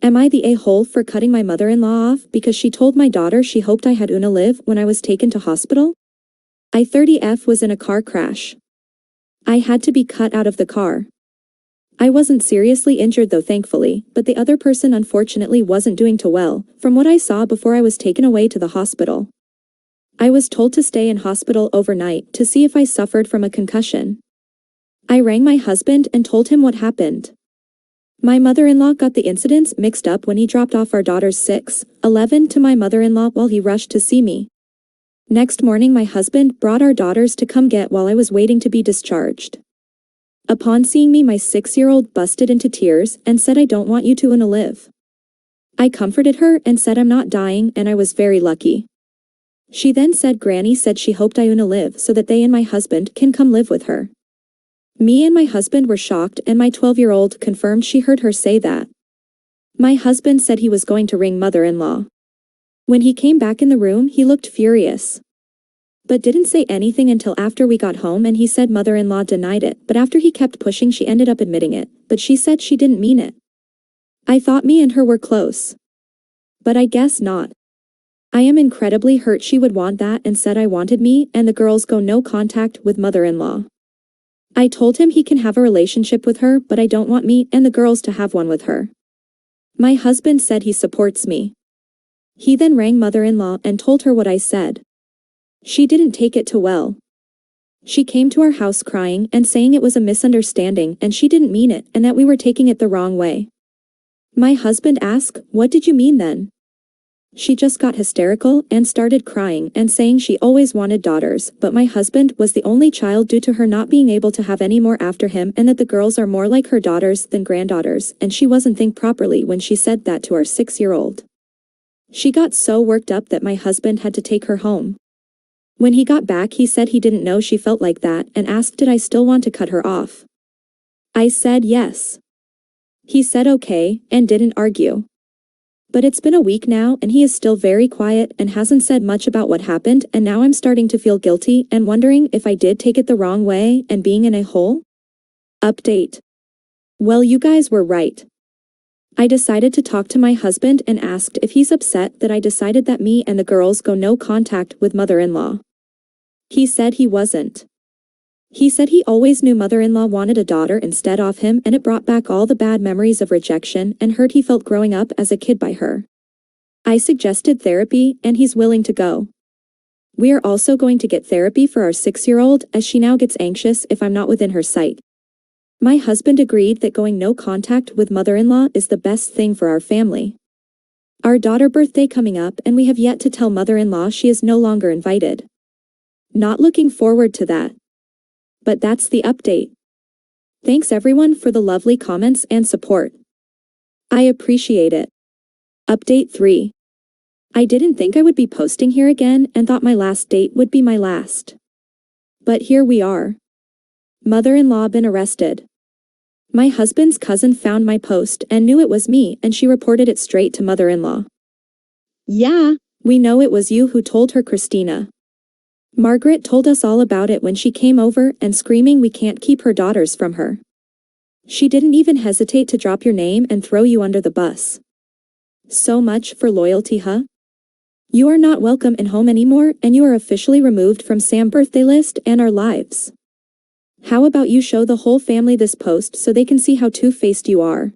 Am I the a-hole for cutting my mother-in-law off because she told my daughter she hoped I had Una live when I was taken to hospital? I-30F was in a car crash. I had to be cut out of the car. I wasn't seriously injured though thankfully, but the other person unfortunately wasn't doing too well, from what I saw before I was taken away to the hospital. I was told to stay in hospital overnight to see if I suffered from a concussion. I rang my husband and told him what happened. My mother-in-law got the incidents mixed up when he dropped off our daughters 6-11 to my mother-in-law while he rushed to see me. Next morning my husband brought our daughters to come get while I was waiting to be discharged. Upon seeing me my 6-year-old busted into tears and said I don't want you to Una live. I comforted her and said I'm not dying and I was very lucky. She then said Granny said she hoped I Una live so that they and my husband can come live with her. Me and my husband were shocked and my 12-year-old confirmed she heard her say that. My husband said he was going to ring mother-in-law. When he came back in the room he looked furious. But didn't say anything until after we got home and he said mother-in-law denied it, but after he kept pushing she ended up admitting it, but she said she didn't mean it. I thought me and her were close. But I guess not. I am incredibly hurt she would want that and said I wanted me and the girls go no contact with mother-in-law. I told him he can have a relationship with her but I don't want me and the girls to have one with her. My husband said he supports me. He then rang mother-in-law and told her what I said. She didn't take it too well. She came to our house crying and saying it was a misunderstanding and she didn't mean it and that we were taking it the wrong way. My husband asked, "What did you mean then?" She just got hysterical and started crying and saying she always wanted daughters, but my husband was the only child due to her not being able to have any more after him and that the girls are more like her daughters than granddaughters and she wasn't think properly when she said that to our 6-year-old. She got so worked up that my husband had to take her home. When he got back he said he didn't know she felt like that and asked did I still want to cut her off. I said yes. He said okay and didn't argue. But it's been a week now and he is still very quiet and hasn't said much about what happened and now I'm starting to feel guilty and wondering if I did take it the wrong way and being in a hole. Update. Well, you guys were right. I decided to talk to my husband and asked if he's upset that I decided that me and the girls go no contact with mother-in-law. He said he wasn't. He said he always knew mother-in-law wanted a daughter instead of him and it brought back all the bad memories of rejection and hurt he felt growing up as a kid by her. I suggested therapy and he's willing to go. We are also going to get therapy for our 6-year-old as she now gets anxious if I'm not within her sight. My husband agreed that going no contact with mother-in-law is the best thing for our family. Our daughter birthday coming up and we have yet to tell mother-in-law she is no longer invited. Not looking forward to that. But that's the update. Thanks everyone for the lovely comments and support. I appreciate it. Update 3. I didn't think I would be posting here again and thought my last date would be my last. But here we are. Mother-in-law been arrested. My husband's cousin found my post and knew it was me and she reported it straight to mother-in-law. Yeah, we know it was you who told her, Christina. Margaret told us all about it when she came over and screaming we can't keep her daughters from her. She didn't even hesitate to drop your name and throw you under the bus. So much for loyalty, huh? You are not welcome in home anymore and you are officially removed from Sam's birthday list and our lives. How about you show the whole family this post so they can see how two-faced you are?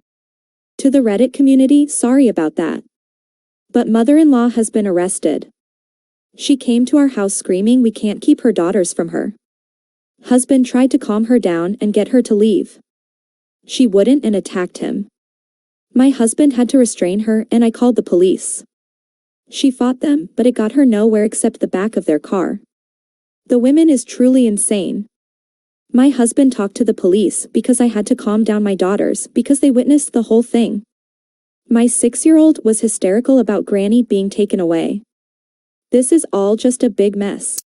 To the Reddit community, sorry about that. But mother-in-law has been arrested. She came to our house screaming we can't keep her daughters from her. Husband tried to calm her down and get her to leave. She wouldn't and attacked him. My husband had to restrain her and I called the police. She fought them, but it got her nowhere except the back of their car. The woman is truly insane. My husband talked to the police because I had to calm down my daughters because they witnessed the whole thing. My 6-year-old was hysterical about Granny being taken away. This is all just a big mess.